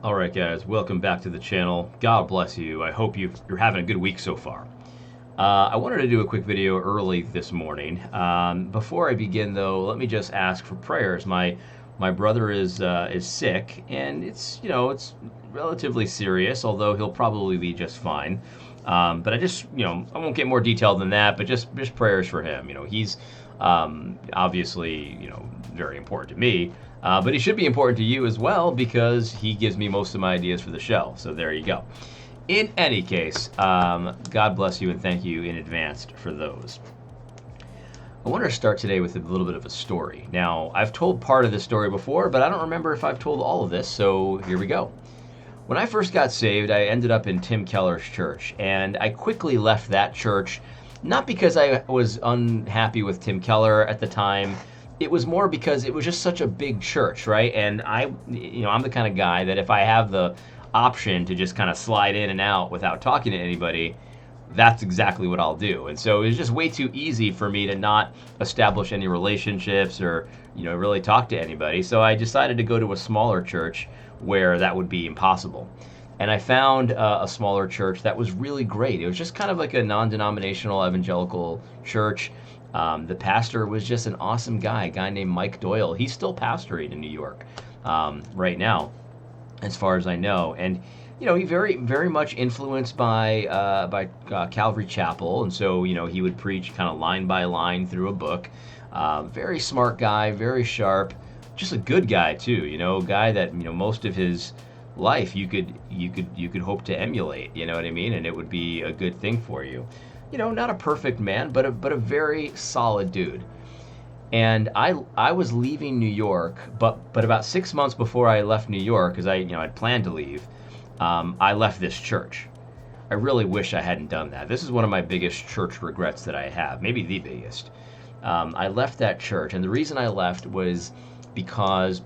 All right, guys, welcome back to the channel. God bless you. I hope you're having a good week so far. I wanted to do a quick video early this morning. Before I begin, though, let me just ask for prayers. My brother is sick, and it's relatively serious, although he'll probably be just fine. But I won't get more detailed than that. But just prayers for him. He's obviously very important to me. But he should be important to you as well because he gives me most of my ideas for the show. So there you go. In any case, God bless you and thank you in advance for those. I wanted to start today with a little bit of a story. Now, I've told part of this story before, but I don't remember if I've told all of this, so here we go. When I first got saved, I ended up in Tim Keller's church, and I quickly left that church, not because I was unhappy with Tim Keller at the time. It was more because it was just such a big church, right? And I'm the kind of guy that if I have the option to just kind of slide in and out without talking to anybody, that's exactly what I'll do. And so it was just way too easy for me to not establish any relationships or, really talk to anybody. So I decided to go to a smaller church where that would be impossible. And I found a smaller church that was really great. It was just kind of like a non-denominational evangelical church. The pastor was just an awesome guy, a guy named Mike Doyle. He's still pastoring in New York right now, as far as I know. And he very very much influenced by Calvary Chapel, and so he would preach kind of line by line through a book. Very smart guy, very sharp, just a good guy too. A guy that most of his life you could hope to emulate. You know what I mean? And it would be a good thing for you. Not a perfect man, but a very solid dude. And I was leaving New York, but about 6 months before I left New York, because I'd planned to leave, I left this church. I really wish I hadn't done that. This is one of my biggest church regrets that I have, maybe the biggest. I left that church, and the reason I left was because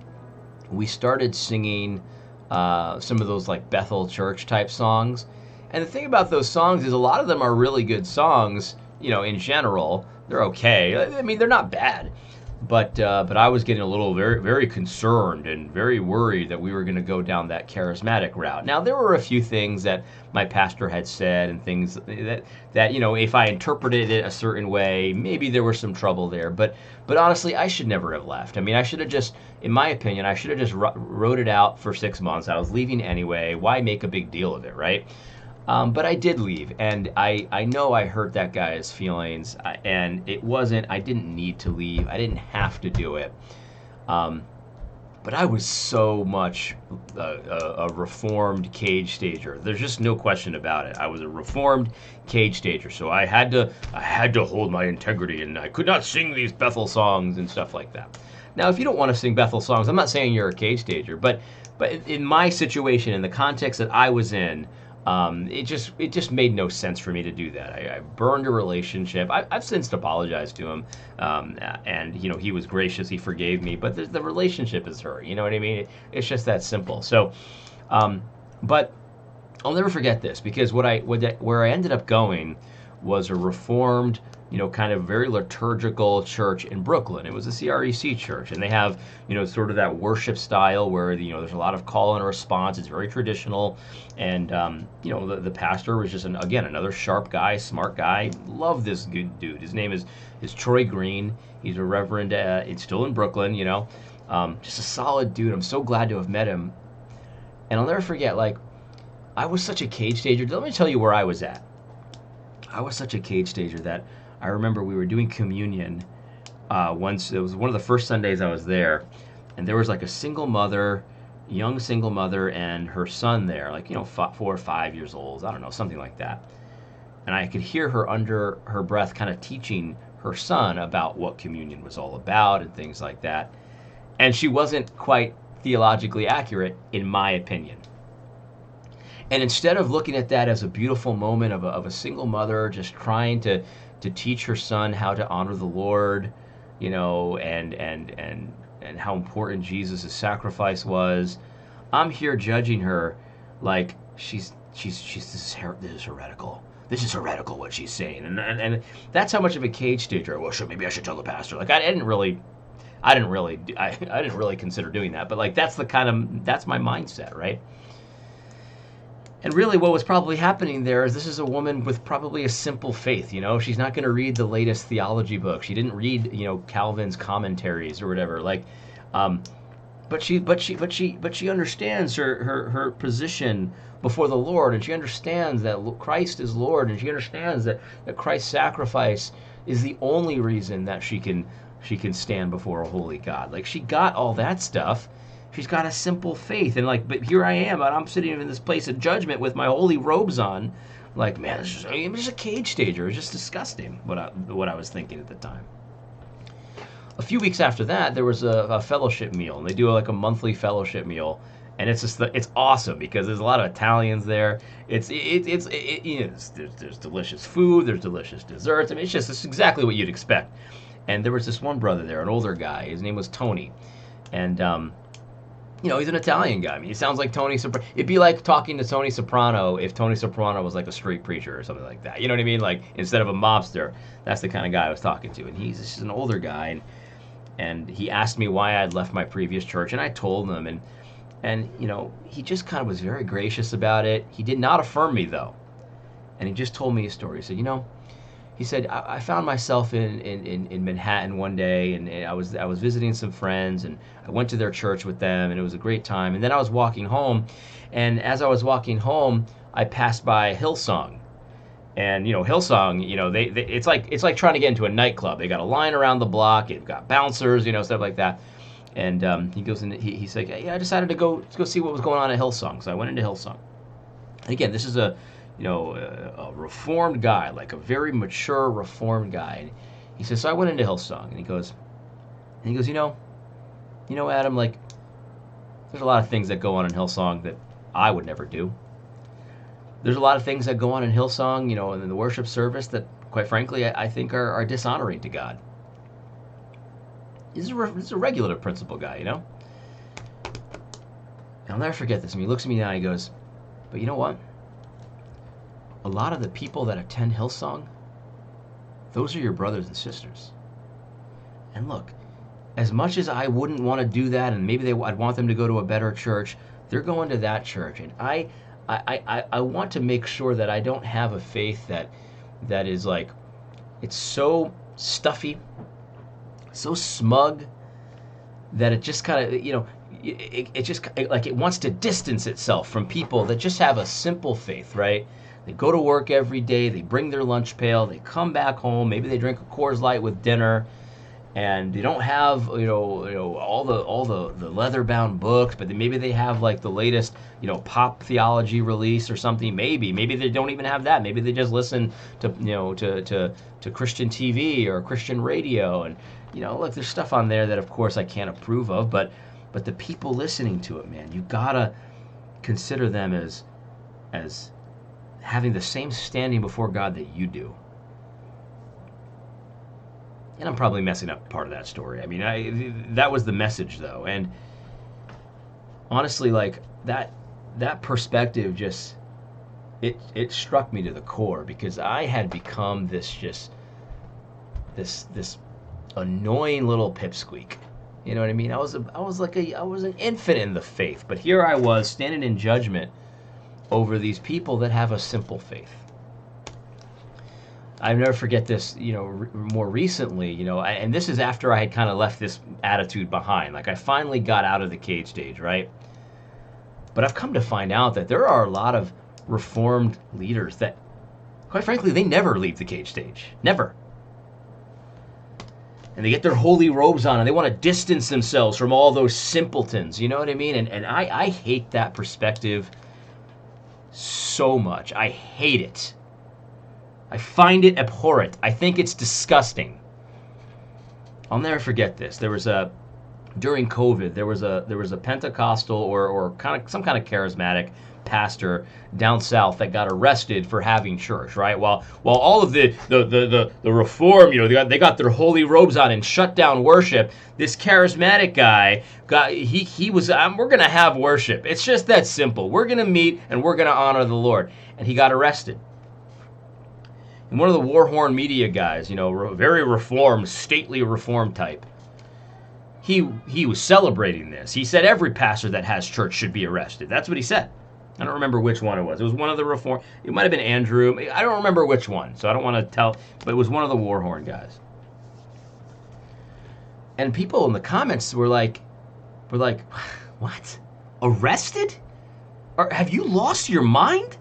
we started singing some of those like Bethel Church type songs. And the thing about those songs is a lot of them are really good songs, in general. They're okay. I mean, they're not bad. But I was getting a little very, very concerned and very worried that we were going to go down that charismatic route. Now, there were a few things that my pastor had said and things that if I interpreted it a certain way, maybe there was some trouble there. But honestly, I should never have left. I mean, I should have just, in my opinion, I should have just wrote it out for 6 months. I was leaving anyway. Why make a big deal of it, right? But I did leave, and I know I hurt that guy's feelings, and I didn't need to leave. I didn't have to do it. But I was so much a reformed cage stager. There's just no question about it. I was a reformed cage stager, so I had to hold my integrity, and I could not sing these Bethel songs and stuff like that. Now, if you don't want to sing Bethel songs, I'm not saying you're a cage stager, but in my situation, in the context that I was in, it just made no sense for me to do that. I burned a relationship. I've since apologized to him, and he was gracious. He forgave me, but the relationship is hurt. You know what I mean? It's just that simple. So, but I'll never forget this because where I ended up going was a reformed, kind of very liturgical church in Brooklyn. It was a CREC church, and they have, sort of that worship style where, there's a lot of call and response. It's very traditional, and the pastor was just again another sharp guy, smart guy. Love this good dude. His name is Troy Green. He's a reverend. It's still in Brooklyn. Just a solid dude. I'm so glad to have met him, and I'll never forget. Like, I was such a cage stager. Let me tell you where I was at. I was such a cage stager that I remember we were doing communion once. It was one of the first Sundays I was there, and there was like a young single mother, and her son there, like 4 or 5 years old. I don't know, something like that. And I could hear her under her breath, kind of teaching her son about what communion was all about and things like that. And she wasn't quite theologically accurate, in my opinion. And instead of looking at that as a beautiful moment of a single mother just trying to teach her son how to honor the Lord, and how important Jesus' sacrifice was, I'm here judging her like this is heretical. This is heretical what she's saying, and that's how much of a cage stager. Well, maybe I should tell the pastor. Like, I didn't really. I didn't really I didn't really consider doing that, but like that's my mindset, right? And really, what was probably happening there is this is a woman with probably a simple faith. You know, she's not going to read the latest theology book. She didn't read, Calvin's commentaries or whatever. Like, but she understands her position before the Lord, and she understands that Christ is Lord, and she understands that Christ's sacrifice is the only reason that she can stand before a holy God. Like, she got all that stuff. She's got a simple faith, and like, but here I am, and I'm sitting in this place of judgment with my holy robes on. Like, man, I'm just a cage stager. It's just disgusting what I was thinking at the time. A few weeks after that, there was a fellowship meal, and they do like a monthly fellowship meal, and it's awesome because there's a lot of Italians there. There's delicious food, there's delicious desserts. I mean, it's exactly what you'd expect. And there was this one brother there, an older guy. His name was Tony, and he's an Italian guy. I mean, he sounds like Tony Soprano. It'd be like talking to Tony Soprano if Tony Soprano was like a street preacher or something like that. You know what I mean? Like, instead of a mobster, that's the kind of guy I was talking to. And he's just an older guy, and he asked me why I'd left my previous church, and I told him, and he just kind of was very gracious about it. He did not affirm me though, and he just told me a story. He said, he said, I found myself in Manhattan one day, and I was visiting some friends, and I went to their church with them, and it was a great time. And then I was walking home, and as I was walking home, I passed by Hillsong. And Hillsong, it's like trying to get into a nightclub. They got a line around the block. They've got bouncers, stuff like that. And he goes in. He's like, yeah, I decided to go see what was going on at Hillsong. So I went into Hillsong. And again, this is a reformed guy, like a very mature reformed guy. And he says, so I went into Hillsong, and he goes, Adam, like, there's a lot of things that go on in Hillsong that I would never do. There's a lot of things that go on in Hillsong, in the worship service that, quite frankly, I think are dishonoring to God. This is a regulative principle guy, And I'll never forget this. And he looks at me now and he goes, but you know what? A lot of the people that attend Hillsong, those are your brothers and sisters. And look, as much as I wouldn't want to do that, and maybe I'd want them to go to a better church, they're going to that church. And I want to make sure that I don't have a faith that is like, it's so stuffy, so smug, that it just kind of, it wants to distance itself from people that just have a simple faith, right? They go to work every day, they bring their lunch pail, they come back home, maybe they drink a Coors Light with dinner, and they don't have all the leather-bound books, but maybe they have like the latest pop theology release or something. Maybe they don't even have that. Maybe they just listen to to Christian TV or Christian radio, and look, there's stuff on there that of course I can't approve of, but the people listening to it, man, you gotta consider them as having the same standing before God that you do. And I'm probably messing up part of that story. I mean, that was the message, though. And honestly, like, that perspective just, it struck me to the core, because I had become this annoying little pipsqueak. You know what I mean? I was an infant in the faith, but here I was standing in judgment over these people that have a simple faith. I'll never forget this, more recently, and this is after I had kind of left this attitude behind. Like, I finally got out of the cage stage, right? But I've come to find out that there are a lot of reformed leaders that, quite frankly, they never leave the cage stage. Never. And they get their holy robes on, and they want to distance themselves from all those simpletons, you know what I mean? And I hate that perspective so much. I hate it. I find it abhorrent. I think it's disgusting. I'll never forget this. During COVID, there was a Pentecostal or kind of some kind of charismatic pastor down south that got arrested for having church, right? While all of the reform, they got their holy robes on and shut down worship. This charismatic guy he was, we're gonna have worship. It's just that simple. We're gonna meet and we're gonna honor the Lord. And he got arrested. And one of the war horn media guys, very reformed, stately reformed type, he was celebrating this. He said every pastor that has church should be arrested. That's what he said. I don't remember which one it was. It was one of the reform. It might have been Andrew. I don't remember which one, so I don't want to tell. But it was one of the Warhorn guys. And people in the comments were like, what? Arrested? Or have you lost your mind?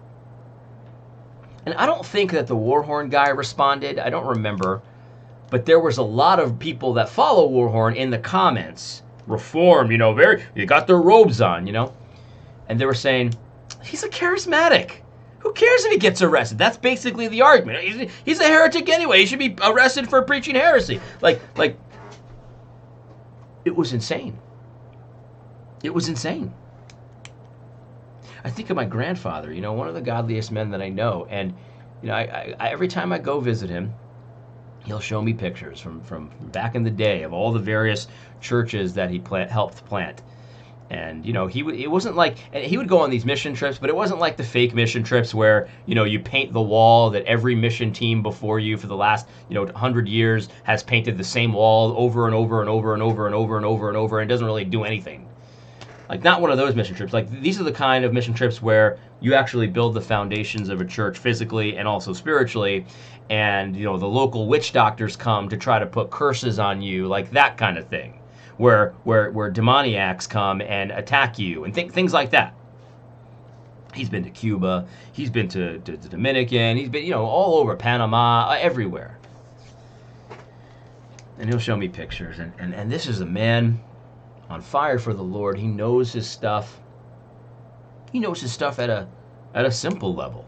And I don't think that the Warhorn guy responded. I don't remember. But there was a lot of people that follow Warhorn in the comments. Reform, you got their robes on, And they were saying, he's a charismatic. Who cares if he gets arrested? That's basically the argument. He's a heretic anyway. He should be arrested for preaching heresy. Like, it was insane. It was insane. I think of my grandfather, one of the godliest men that I know. And, I every time I go visit him, he'll show me pictures from back in the day of all the various churches that he helped plant. And, it wasn't like, and he would go on these mission trips, but it wasn't like the fake mission trips where, you paint the wall that every mission team before you for the last, 100 years has painted the same wall over and over and over and over and over and over and over and doesn't really do anything. Like, not one of those mission trips. Like, these are the kind of mission trips where you actually build the foundations of a church physically and also spiritually. And, the local witch doctors come to try to put curses on you, like that kind of thing. Where demoniacs come and attack you and things like that. He's been to Cuba. He's been to the Dominican. He's been, all over Panama, everywhere. And he'll show me pictures. And this is a man on fire for the Lord. He knows his stuff. He knows his stuff at a simple level.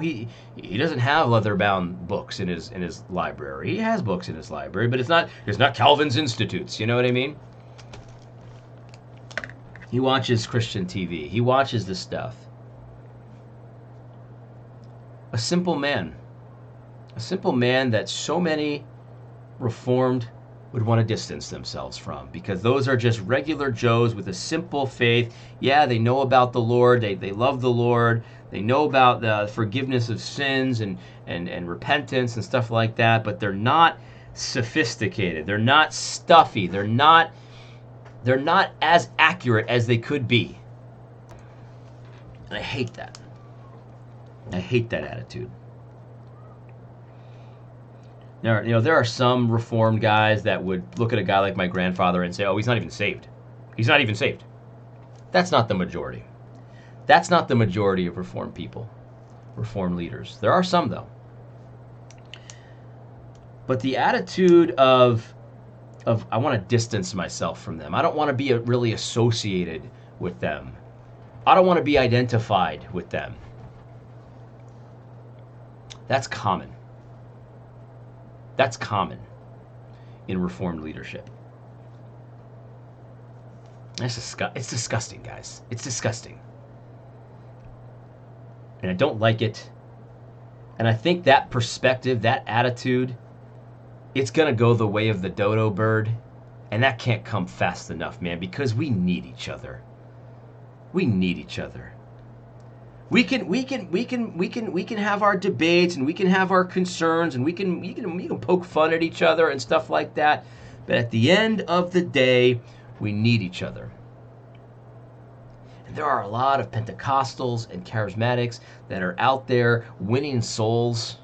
He doesn't have leather-bound books in his library. He has books in his library, but it's not Calvin's Institutes. You know what I mean? He watches Christian TV. He watches this stuff. A simple man that so many Reformed would want to distance themselves from, because those are just regular Joes with a simple faith. Yeah, they know about the Lord. They love the Lord. They know about the forgiveness of sins and repentance and stuff like that, but they're not sophisticated. They're not stuffy. They're not as accurate as they could be. And I hate that. I hate that attitude. There are some Reformed guys that would look at a guy like my grandfather and say, oh, he's not even saved. He's not even saved. That's not the majority. That's not the majority of Reformed people, Reformed leaders. There are some, though. But the attitude of I want to distance myself from them. I don't want to be really associated with them. I don't want to be identified with them. That's common. That's common in Reformed leadership. It's disgusting, guys. It's disgusting. And I don't like it. And I think that perspective, that attitude, it's going to go the way of the dodo bird. And that can't come fast enough, man, because we need each other. We need each other. We can have our debates and we can have our concerns and we can poke fun at each other and stuff like that. But at the end of the day, we need each other. And there are a lot of Pentecostals and charismatics that are out there winning souls.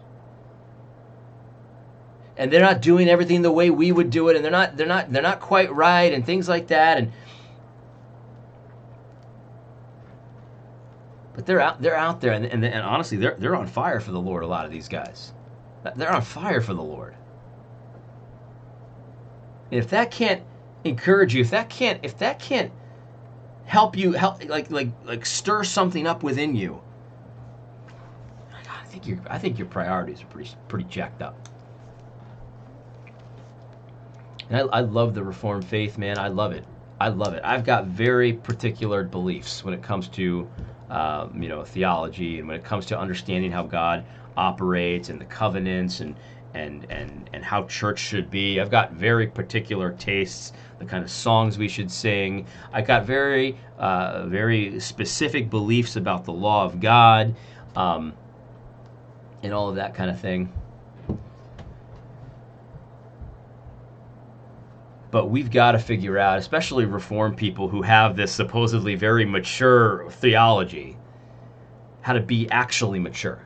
And they're not doing everything the way we would do it, and they're not quite right and things like that. But they're out there, and honestly, they're on fire for the Lord. A lot of these guys, they're on fire for the Lord. And if that can't encourage you, if that can't help you, like stir something up within you, I think your priorities are pretty jacked up. And I love the Reformed faith, man. I love it. I've got very particular beliefs when it comes to theology, and when it comes to understanding how God operates and the covenants and how church should be. I've got very particular tastes, the kind of songs we should sing. I got very specific beliefs about the law of God, and all of that kind of thing. But we've got to figure out, especially Reformed people who have this supposedly very mature theology, how to be actually mature.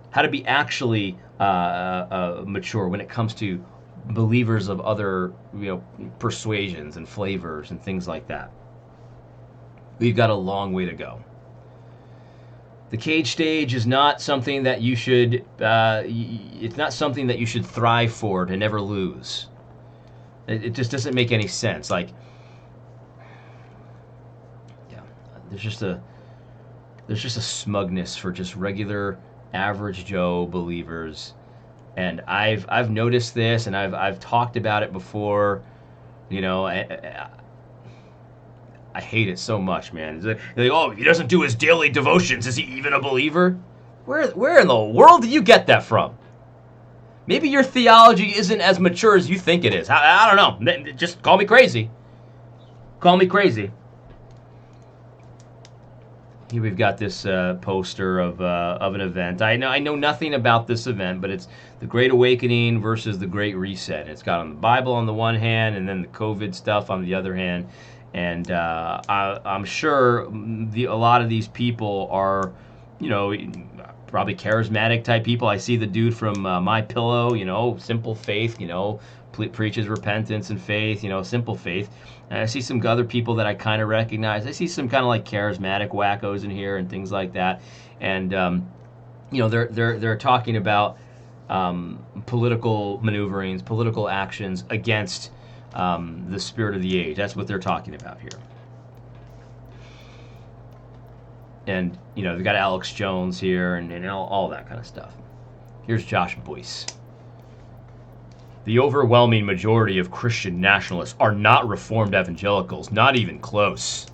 How to be actually mature when it comes to believers of other, persuasions and flavors and things like that. We've got a long way to go. The cage stage is not something that you should. It's not something that you should thrive for to never lose. It just doesn't make any sense. Like, yeah, there's just a smugness for just regular, average Joe believers, and I've noticed this, and I've talked about it before. I hate it so much, man. They're like, oh, he doesn't do his daily devotions. Is he even a believer? Where in the world do you get that from? Maybe your theology isn't as mature as you think it is. I don't know. Just call me crazy. Call me crazy. Here we've got this poster of an event. I know nothing about this event, but it's the Great Awakening versus the Great Reset. It's got on the Bible on the one hand, and then the COVID stuff on the other hand. And I'm sure a lot of these people are, probably charismatic type people. I see the dude from My Pillow, simple faith, preaches repentance and faith, simple faith. And I see some other people that I kind of recognize. I see some kind of like charismatic wackos in here and things like that. And they're talking about political maneuverings, political actions against the spirit of the age. That's what they're talking about here. And, they've got Alex Jones here and all that kind of stuff. Here's Josh Buice. The overwhelming majority of Christian nationalists are not Reformed evangelicals, not even close.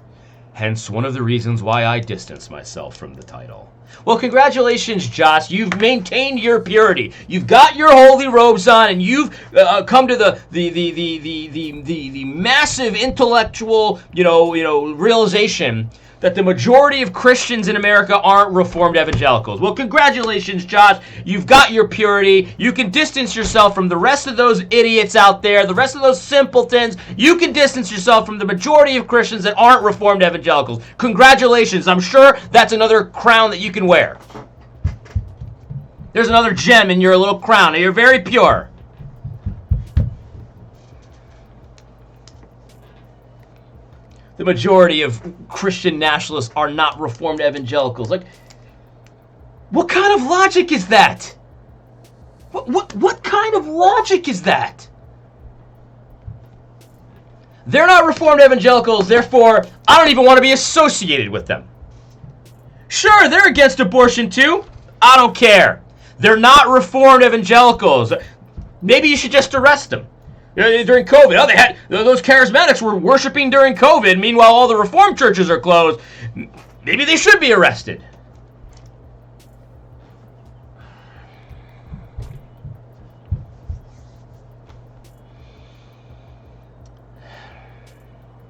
Hence, one of the reasons why I distance myself from the title. Well, congratulations, Josh. You've maintained your purity. You've got your holy robes on, and you've come to the massive intellectual, realization that the majority of Christians in America aren't Reformed evangelicals. Well, congratulations, Josh. You've got your purity. You can distance yourself from the rest of those idiots out there, the rest of those simpletons. You can distance yourself from the majority of Christians that aren't Reformed evangelicals. Congratulations. I'm sure that's another crown that you can wear. There's another gem in your little crown. You're very pure. The majority of Christian nationalists are not Reformed evangelicals. Like, what kind of logic is that? What kind of logic is that? They're not Reformed evangelicals, therefore, I don't even want to be associated with them. Sure, they're against abortion too. I don't care. They're not Reformed evangelicals. Maybe you should just arrest them. During COVID, those charismatics were worshiping during COVID. Meanwhile, all the Reformed churches are closed. Maybe they should be arrested.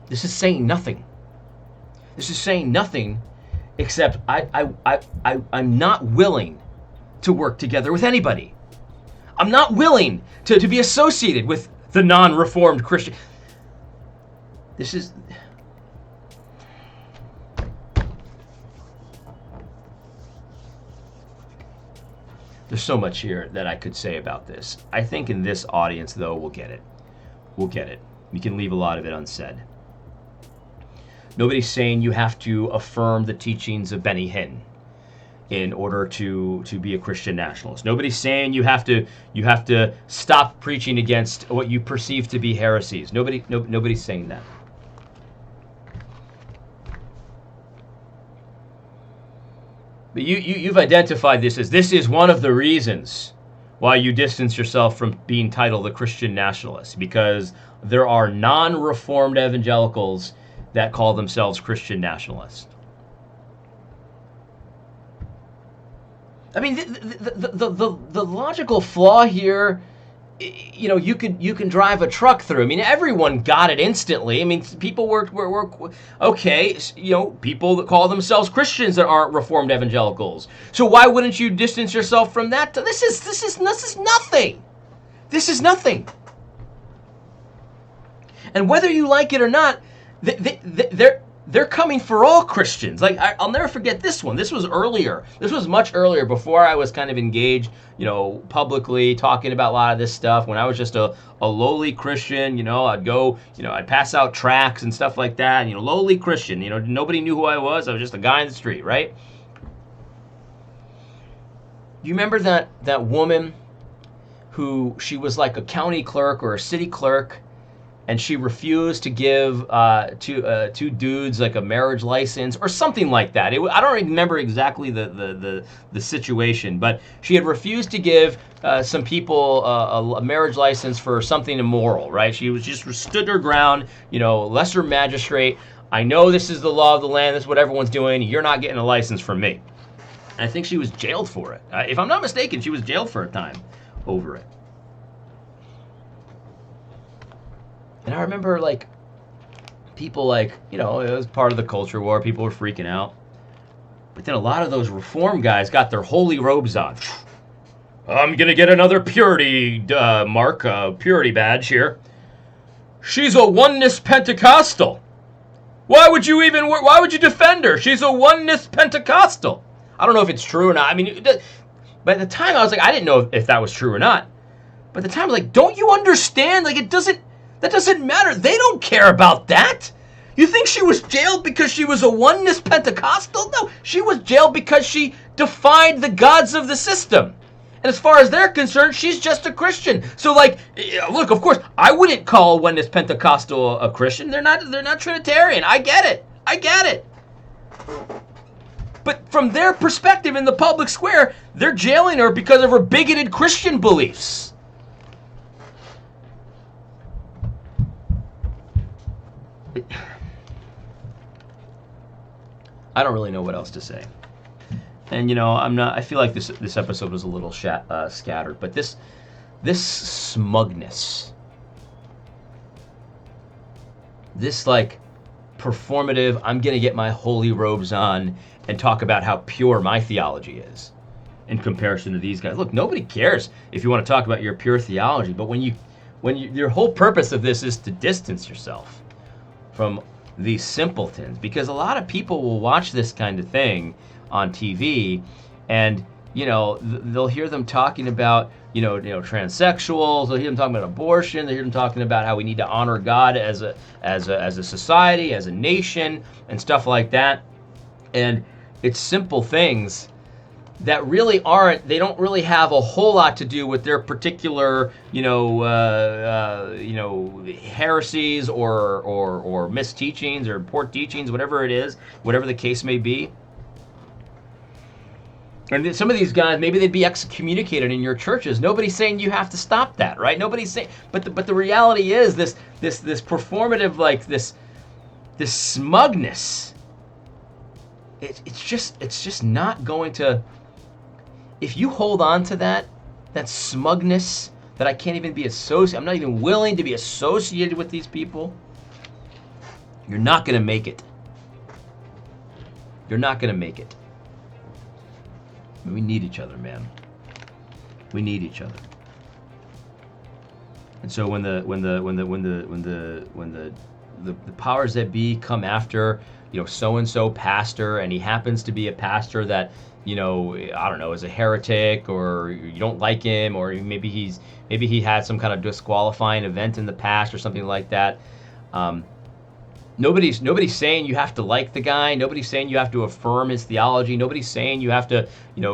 This is saying nothing. This is saying nothing, except I'm not willing to work together with anybody. I'm not willing to be associated with the non-Reformed Christian. This is... There's so much here that I could say about this. I think in this audience, though, we'll get it. We'll get it. We can leave a lot of it unsaid. Nobody's saying you have to affirm the teachings of Benny Hinn in order to be a Christian nationalist. Nobody's saying you have to stop preaching against what you perceive to be heresies. Nobody's saying that. But you've identified this is one of the reasons why you distance yourself from being titled a Christian nationalist, because there are non-Reformed evangelicals that call themselves Christian nationalists. I mean, the logical flaw here, you can drive a truck through. I mean, everyone got it instantly. I mean, people were okay. People that call themselves Christians that aren't Reformed evangelicals. So why wouldn't you distance yourself from that? This is nothing. This is nothing. And whether you like it or not, they're coming for all Christians. Like, I'll never forget this one. This was earlier. This was much earlier, before I was kind of engaged, publicly talking about a lot of this stuff. When I was just a lowly Christian, I'd go, I'd pass out tracts and stuff like that. And, lowly Christian, nobody knew who I was. I was just a guy in the street, right? You remember that woman who, she was like a county clerk or a city clerk, and she refused to give two dudes like a marriage license or something like that. I don't remember exactly the situation, but she had refused to give some people a marriage license for something immoral, right? She was just stood her ground, lesser magistrate. I know this is the law of the land. This is what everyone's doing. You're not getting a license from me. And I think she was jailed for it. If I'm not mistaken, she was jailed for a time over it. And I remember, people it was part of the culture war. People were freaking out. But then a lot of those reform guys got their holy robes on. I'm going to get another purity purity badge here. She's a oneness Pentecostal. Why would you defend her? She's a oneness Pentecostal. I don't know if it's true or not. I mean, but at the time I was like, I didn't know if that was true or not. But at the time I was like, don't you understand? That doesn't matter. They don't care about that. You think she was jailed because she was a oneness Pentecostal? No, she was jailed because she defied the gods of the system. And as far as they're concerned, she's just a Christian. So, look, of course, I wouldn't call oneness Pentecostal a Christian. They're not Trinitarian. I get it. But from their perspective in the public square, they're jailing her because of her bigoted Christian beliefs. I don't really know what else to say. And I feel like this episode was a little scattered, but this smugness, this performative, I'm going to get my holy robes on and talk about how pure my theology is in comparison to these guys. Look, nobody cares if you want to talk about your pure theology, but when your whole purpose of this is to distance yourself from these simpletons, because a lot of people will watch this kind of thing on TV, and they'll hear them talking about transsexuals, they'll hear them talking about abortion, they'll hear them talking about how we need to honor God as a society, as a nation, and stuff like that. And it's simple things that really they don't really have a whole lot to do with their particular, heresies or misteachings or poor teachings, whatever it is, whatever the case may be. And some of these guys, maybe they'd be excommunicated in your churches. Nobody's saying you have to stop that, right? Nobody's saying, but the reality is this performative, this smugness. It's just not going to. If you hold on to that smugness, that I can't even be associated, I'm not even willing to be associated with these people, you're not going to make it. You're not going to make it. We need each other, man. We need each other. And so when the powers that be come after, so-and-so pastor, and he happens to be a pastor that, I don't know, is a heretic, or you don't like him, or maybe he had some kind of disqualifying event in the past or something like that. Nobody's saying you have to like the guy. Nobody's saying you have to affirm his theology. Nobody's saying you have to,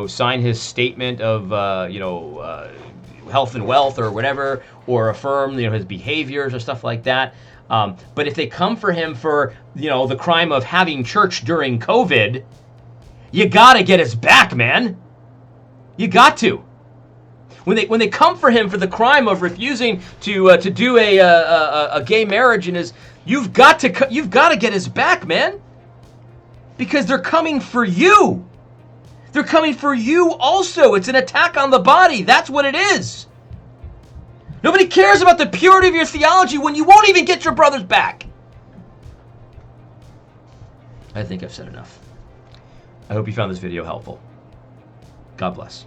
sign his statement of, health and wealth or whatever, or affirm, his behaviors or stuff like that. But if they come for him for, the crime of having church during COVID, you gotta get his back, man. You got to. When they come for him for the crime of refusing to do a gay marriage in his, you've got to get his back, man. Because they're coming for you. They're coming for you also. It's an attack on the body. That's what it is. Nobody cares about the purity of your theology when you won't even get your brother's back. I think I've said enough. I hope you found this video helpful. God bless.